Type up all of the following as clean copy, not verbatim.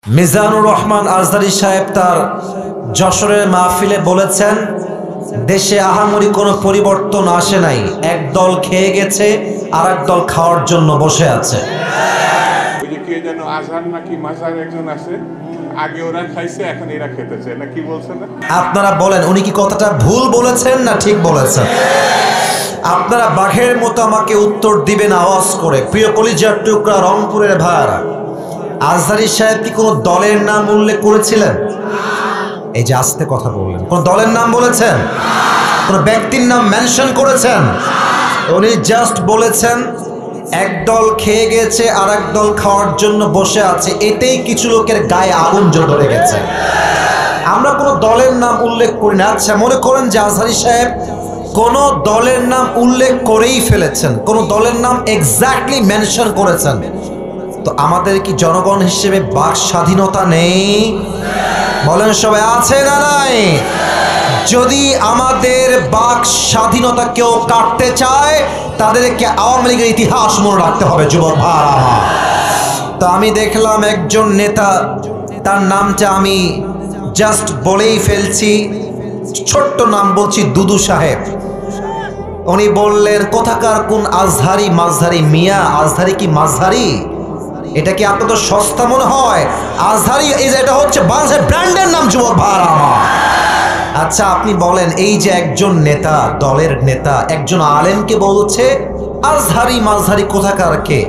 মিজানুর রহমান আজহারী সাহেব তার যশোরের মাহফিলে বলেছেন, দেশে আহামরি কোনো পরিবর্তন আসে নাই, এক দল খেয়ে গেছে আর এক দল খাওয়ার জন্য বসে আছে। ওই যে কে যেন আজহার নাকি মাজার একজন আছে, আগে ওরা খাইছে এখন এরা খেতেছে না, কি বলছে না? আপনারা বলেন উনি কি কথাটা ভুল বলেছেন না ঠিক বলেছেন? আপনারা বাঘের মতো আমাকে উত্তর দিবেন আওয়াজ করে। প্রিয় কলিজার টুকরা রংপুরের ভাইরা, আজহারী সাহেব কি কোনো দলের নাম উল্লেখ করেছিলেন? এই যে আস্তে কথা বললেন, কোন দলের নাম বলেছেন? কোন ব্যক্তির নাম মেনশন করেছেন? উনি জাস্ট বলেছেন এক দল খেয়ে গেছে আর এক দল খাওয়ার জন্য বসে আছে, এতেই কিছু লোকের গায়ে আগুন ধরে গেছে। আমরা কোনো দলের নাম উল্লেখ করি না। আচ্ছা, মনে করেন যে আজহারী সাহেব কোন দলের নাম উল্লেখ করেই ফেলেছেন, কোন দলের নাম এক্স্যাক্টলি মেনশন করেছেন, তো আমাদের কি জনগণ হিসেবে বাক স্বাধীনতা নেই? বলেন সবাই, আছে না নাই? যদি আমাদের বাক স্বাধীনতা কেউ কাটতে চায়, তাদেরকে আওয়ামী লীগের ইতিহাস মনে রাখতে হবে যুবক ভাইরা। তো আমি দেখলাম একজন নেতা, তার নামটা আমি জাস্ট বলেই ফেলছি, ছোট্ট নাম বলছি, দুদু সাহেব। উনি বললেন কোথাকার কোন আজহারি মাঝহারি মিয়া, আজহারি কি মাঝহারি? এটা কি আপনাদের সস্তা মনে হয়? আজহারি এটা হচ্ছে বাংলাদেশের ব্র্যান্ডের নাম যুবক ভাইরা। আচ্ছা আপনি বলেন, এই যে একজন নেতা, দলের নেতা একজন আলেমকে বলছে আজহারি মাঝহারি কোথাকার কে,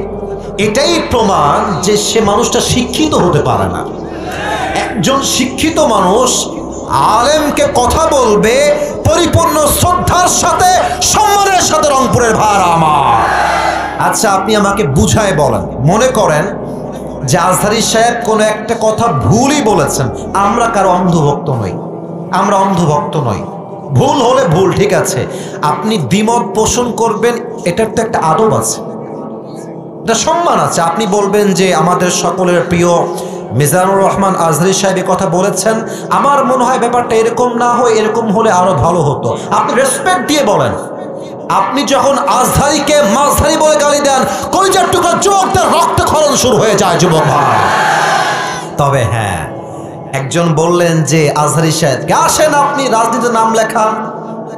এটাই প্রমাণ যে সে মানুষটা শিক্ষিত হতে পারে না। একজন শিক্ষিত মানুষ আলেমকে কথা বলবে পরিপূর্ণ শ্রদ্ধার সাথে, সম্মানের সাথে। রংপুরের ভাইরা আমার, আচ্ছা আপনি আমাকে বুঝায় বলেন, মনে করেন যে আজহারী সাহেব কোনো একটা কথা ভুলই বলেছেন, আমরা কারো অন্ধভক্ত নই, আমরা অন্ধভক্ত নই, ভুল হলে ভুল, ঠিক আছে, আপনি দ্বিমত পোষণ করবেন, এটার তো একটা আদব আছে, এটা সম্মান আছে। আপনি বলবেন যে আমাদের সকলের প্রিয় মিজানুর রহমান আজহারী সাহেব কথা বলেছেন, আমার মনে হয় ব্যাপারটা এরকম না হয়, এরকম হলে আরো ভালো হতো। আপনি রেসপেক্ট দিয়ে বলেন। আপনি যখন আজহারীকে মাঝহারি বলে গালি দেন, কলিজার টুকরা যুবকদের রক্তক্ষরণ শুরু হয়ে যায় যুবক ভাই। তবে হ্যাঁ, একজন বললেন যে আজহারী সাহেব আসেন, আপনি রাজনীতির নাম লেখান,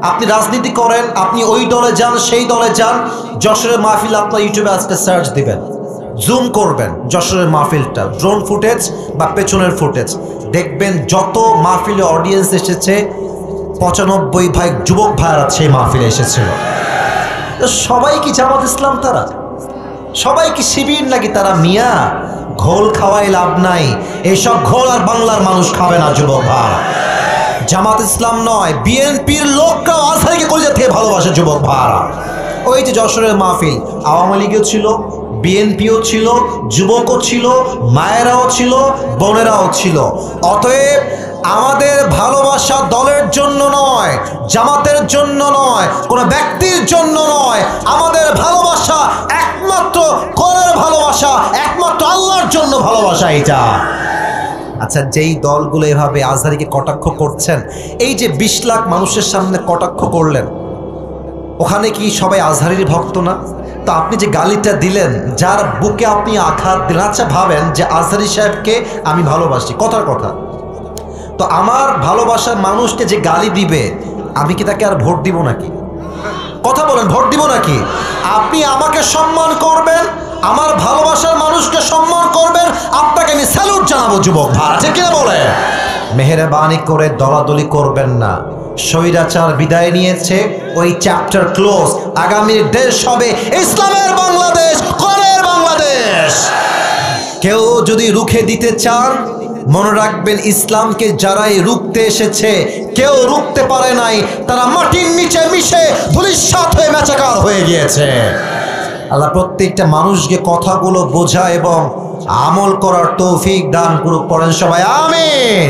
আপনি রাজনীতি করেন, আপনি ওই দলে যান, সেই দলে যান, যশোরের মাহফিল আপনার ইউটিউবে আজকে সার্চ দিবেন, জুম করবেন যশোরের মাহফিলটা, ড্রোন ফুটেজ বা পেছনের ফুটেজ দেখবেন, যত মাহফিলে অডিয়েন্স এসেছে 95 যুবক ভাইরা সেই মাহফিলে এসেছিল। সবাই কি জামাত ইসলাম? তারা সবাই কি শিবির নাকি? তারা মিয়া, ঘোল খাওয়াই লাভ নাই, এইসব ঘোল আর বাংলার মানুষ খাবে না যুবক ভাই। জামাত ইসলাম নয়, বিএনপির লোকরাও আজহারীকে কলিজা থেকে ভালোবাসে যুবক ভাইরা। ওই যে যশোরের মাহফিল, আওয়ামী লীগও ছিল, বিএনপিও ছিল, যুবকও ছিল, মায়েরাও ছিল, বোনেরাও ছিল। অতএব আমাদের ভালোবাসা দলের জন্য নয়, জামাতের জন্য নয়, কোনো ব্যক্তির জন্য নয়, আমাদের ভালোবাসা একমাত্র কোরআনের ভালোবাসা, একমাত্র আল্লাহর জন্য ভালোবাসা এটা। আচ্ছা, যেই দলগুলো এভাবে আজহারীকে কটাক্ষ করছেন, এই যে 20 লাখ মানুষের সামনে কটাক্ষ করলেন, ওখানে কি সবাই আজহারীর ভক্ত না? তো আপনি যে গালিটা দিলেন, যার বুকে আপনি আঘাত দিলেন, আচ্ছা ভাবেন যে আজহারী সাহেবকে আমি ভালোবাসি, কথার কথা, তো আমার ভালোবাসার মানুষকে যে গালি দিবে, আমি কি তাকে আর ভোট দিব নাকি? কথা বলেন, ভোট দিব নাকি? আপনি আমাকে সম্মান করবেন, আমার ভালোবাসার মানুষকে সম্মান করবেন, আপনাকে আমি স্যালুট জানাবো যুবক ভাই, ঠিক কিনা বলে? মেহেরবানি করে দলাদলি করবেন না। স্বৈরাচার বিদায় নিয়েছে, ওই চ্যাপ্টার ক্লোজ। আগামীর দেশ হবে ইসলামের বাংলাদেশ, কোরআনের বাংলাদেশ। কেউ যদি রুখে দিতে চান, মনে রাখবেন ইসলামকে যারাই রুখতে এসেছে কেউ রুখতে পারে নাই, তারা মাটির নিচে মিশে ধূলিসাৎ হয়ে মেচাকার হয়ে গিয়েছে। আল্লাহ প্রত্যেকটা মানুষকে কথাগুলো বোঝা এবং আমল করার তৌফিক দান করুক। পড়েন সবাই আমিন।